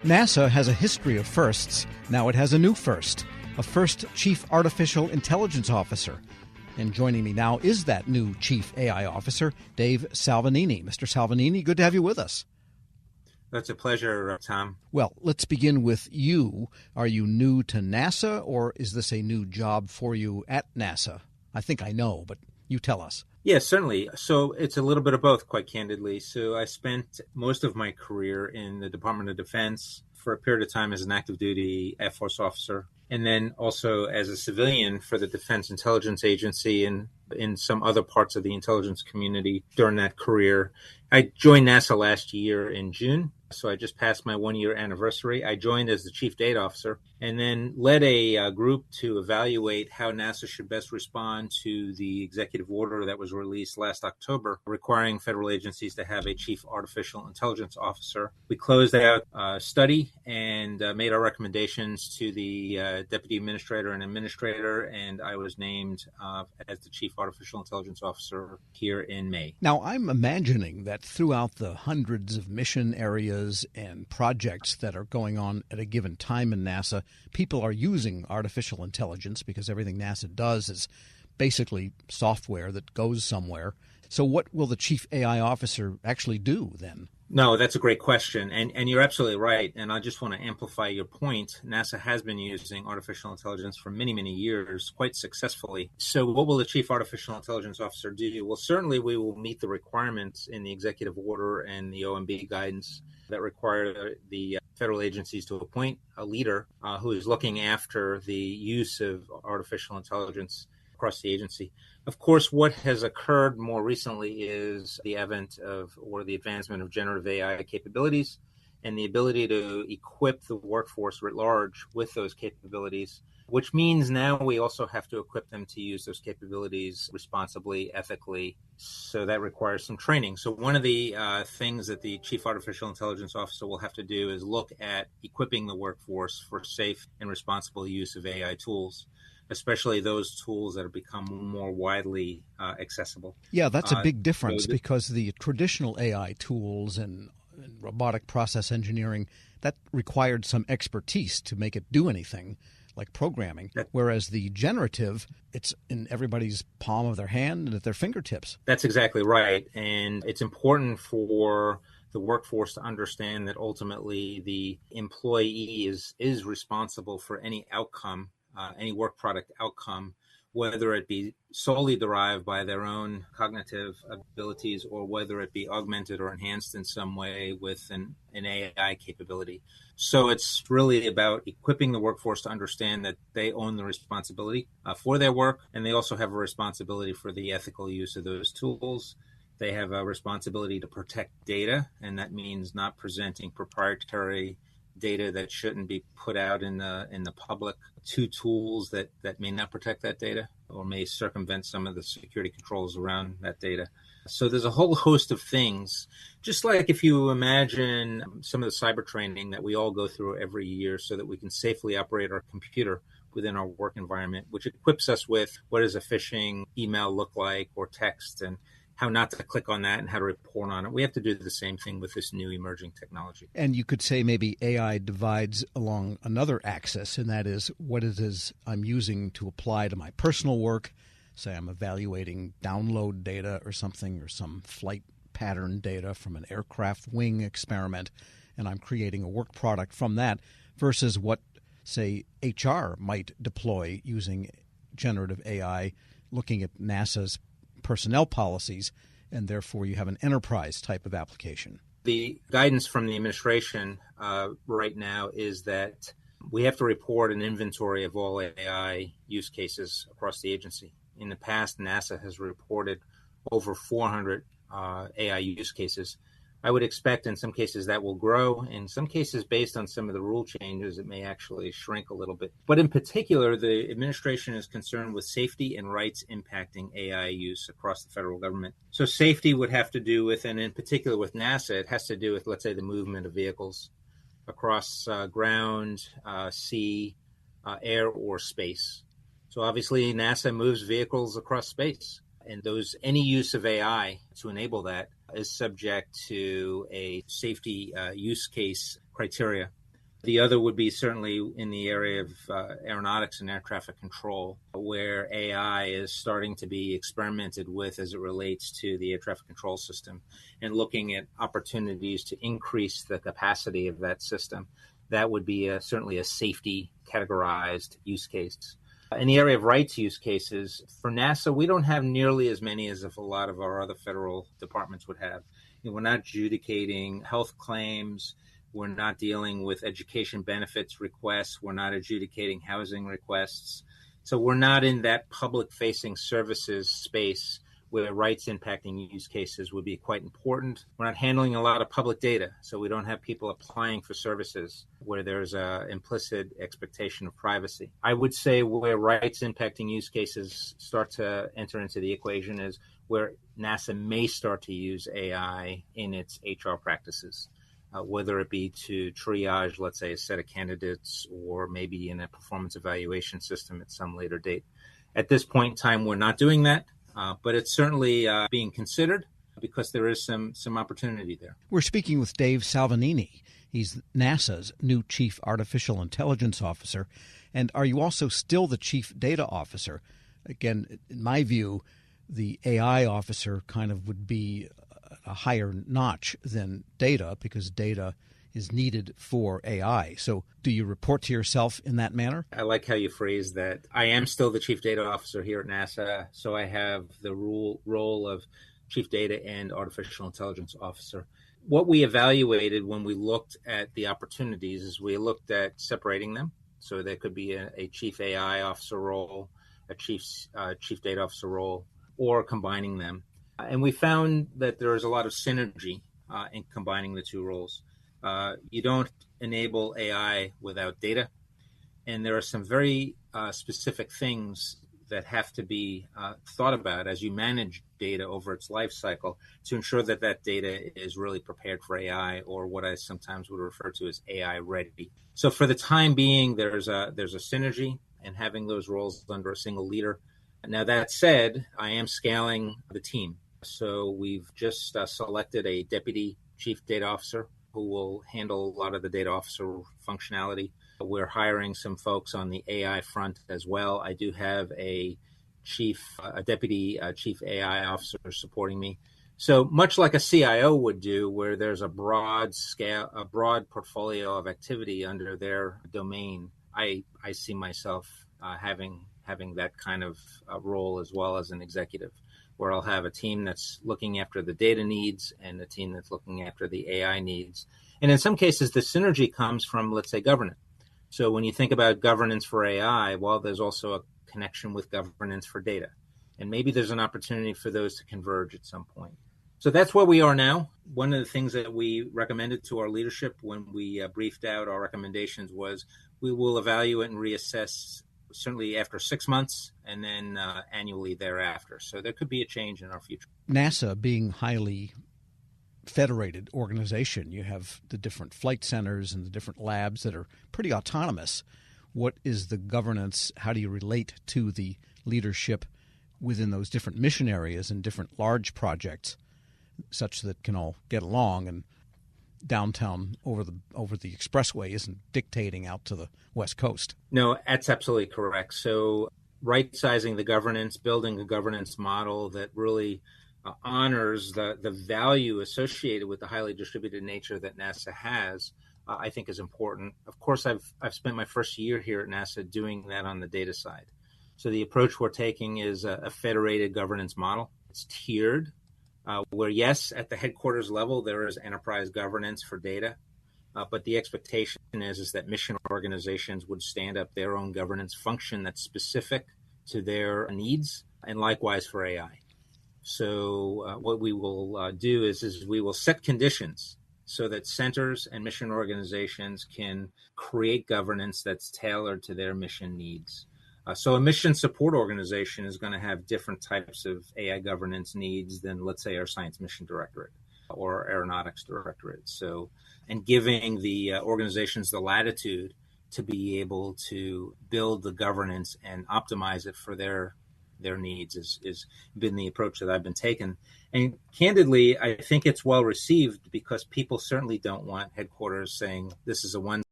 NASA has a history of firsts. Now it has a new first, a first Chief Artificial Intelligence Officer. And joining me now is that new Chief AI Officer, Dave Salvagnini. Mr. Salvagnini, good to have you with us. That's a pleasure, Tom. Well, let's begin with you. Are you new to NASA, or is this a new job for you at NASA? I think I know, but you tell us. Yes, certainly. So it's a little bit of both, quite candidly. So I spent most of my career in the Department of Defense for a period of time as an active duty Air Force officer, and then also as a civilian for the Defense Intelligence Agency and in some other parts of the intelligence community during that career. I joined NASA last year in June, so I just passed my one-year anniversary. I joined as the Chief Data Officer and then led a group to evaluate how NASA should best respond to the executive order that was released last October requiring federal agencies to have a Chief Artificial Intelligence Officer. We closed out a study and made our recommendations to the Deputy Administrator and Administrator, and I was named as the Chief Artificial Intelligence Officer here in May. Now, I'm imagining that throughout the hundreds of mission areas and projects that are going on at a given time in NASA, people are using artificial intelligence because everything NASA does is basically software that goes somewhere. So what will the Chief AI Officer actually do then? No, that's a great question. And you're absolutely right. And I just want to amplify your point. NASA has been using artificial intelligence for many, many years, quite successfully. So what will the Chief Artificial Intelligence Officer do? Well, certainly we will meet the requirements in the executive order and the OMB guidance that require the federal agencies to appoint a leader who is looking after the use of artificial intelligence across the agency. Of course, what has occurred more recently is the advent of or the advancement of generative AI capabilities and the ability to equip the workforce writ large with those capabilities, which means now we also have to equip them to use those capabilities responsibly, ethically. So that requires some training. So one of the things that the Chief Artificial Intelligence Officer will have to do is look at equipping the workforce for safe and responsible use of AI tools, especially those tools that have become more widely accessible. Yeah, that's a big difference because the traditional AI tools and robotic process engineering, that required some expertise to make it do anything like programming, whereas the generative, it's in everybody's palm of their hand and at their fingertips. That's exactly right. And it's important for the workforce to understand that ultimately the employee is responsible for any outcome, any work product outcome, whether it be solely derived by their own cognitive abilities or whether it be augmented or enhanced in some way with an AI capability. So it's really about equipping the workforce to understand that they own the responsibility for their work, and they also have a responsibility for the ethical use of those tools. They have a responsibility to protect data, and that means not presenting proprietary data that shouldn't be put out in the public to tools that may not protect that data or may circumvent some of the security controls around that data. So there's a whole host of things, just like if you imagine some of the cyber training that we all go through every year so that we can safely operate our computer within our work environment, which equips us with what does a phishing email look like or text and how not to click on that and how to report on it. We have to do the same thing with this new emerging technology. And you could say maybe AI divides along another axis, and that is what it is I'm using to apply to my personal work. Say I'm evaluating download data or something, or some flight pattern data from an aircraft wing experiment, and I'm creating a work product from that, versus what, say, HR might deploy using generative AI, looking at NASA's personnel policies, and therefore you have an enterprise type of application. The guidance from the administration right now is that we have to report an inventory of all AI use cases across the agency. In the past, NASA has reported over 400 AI use cases. I would expect in some cases that will grow. In some cases, based on some of the rule changes, it may actually shrink a little bit. But in particular, the administration is concerned with safety and rights impacting AI use across the federal government. So safety would have to do with, and in particular with NASA, it has to do with, let's say, the movement of vehicles across ground, sea, air, or space. So obviously, NASA moves vehicles across space. And any use of AI to enable that is subject to a safety use case criteria. The other would be certainly in the area of aeronautics and air traffic control, where AI is starting to be experimented with as it relates to the air traffic control system and looking at opportunities to increase the capacity of that system. That would be certainly a safety categorized use case. In the area of rights use cases, for NASA, we don't have nearly as many as if a lot of our other federal departments would have. We're not adjudicating health claims. We're not dealing with education benefits requests. We're not adjudicating housing requests. So we're not in that public-facing services space where rights impacting use cases would be quite important. We're not handling a lot of public data, so we don't have people applying for services where there's an implicit expectation of privacy. I would say where rights impacting use cases start to enter into the equation is where NASA may start to use AI in its HR practices. Whether it be to triage, let's say, a set of candidates, or maybe in a performance evaluation system at some later date. At this point in time, we're not doing that, but it's certainly being considered because there is some opportunity there. We're speaking with Dave Salvagnini. He's NASA's new Chief Artificial Intelligence Officer. And are you also still the Chief Data Officer? Again, in my view, the AI officer kind of would be a higher notch than data because data is needed for AI. So do you report to yourself in that manner? I like how you phrase that. I am still the Chief Data Officer here at NASA, so I have the role of Chief Data and Artificial Intelligence Officer. What we evaluated when we looked at the opportunities is we looked at separating them. So there could be a Chief AI Officer role, a Chief Data Officer role, or combining them. And we found that there is a lot of synergy in combining the two roles. You don't enable AI without data. And there are some very specific things that have to be thought about as you manage data over its life cycle to ensure that that data is really prepared for AI, or what I sometimes would refer to as AI ready. So for the time being, there's a synergy in having those roles under a single leader. Now, that said, I am scaling the team. So we've just selected a Deputy Chief Data Officer who will handle a lot of the data officer functionality. We're hiring some folks on the AI front as well. I do have a Deputy Chief AI Officer supporting me. So much like a CIO would do, where there's a broad portfolio of activity under their domain, I see myself having that kind of role as well as an executive, where I'll have a team that's looking after the data needs and a team that's looking after the AI needs. And in some cases, the synergy comes from, let's say, governance. So when you think about governance for AI, well, there's also a connection with governance for data. And maybe there's an opportunity for those to converge at some point. So that's where we are now. One of the things that we recommended to our leadership when we briefed out our recommendations was we will evaluate and reassess certainly after 6 months and then annually thereafter. So there could be a change in our future. NASA being highly federated organization, you have the different flight centers and the different labs that are pretty autonomous. What is the governance? How do you relate to the leadership within those different mission areas and different large projects such that can all get along and downtown over the expressway isn't dictating out to the West Coast? No, that's absolutely correct. So right-sizing the governance, building a governance model that really honors the value associated with the highly distributed nature that NASA has, I think is important. Of course, I've spent my first year here at NASA doing that on the data side. So the approach we're taking is a federated governance model. It's tiered. Where, yes, at the headquarters level, there is enterprise governance for data, but the expectation is that mission organizations would stand up their own governance function that's specific to their needs, and likewise for AI. So what we will do is we will set conditions so that centers and mission organizations can create governance that's tailored to their mission needs. So a mission support organization is going to have different types of AI governance needs than, let's say, our Science Mission Directorate or Aeronautics Directorate. So, and giving the organizations the latitude to be able to build the governance and optimize it for their needs is been the approach that I've been taking. And candidly, I think it's well received because people certainly don't want headquarters saying this is a one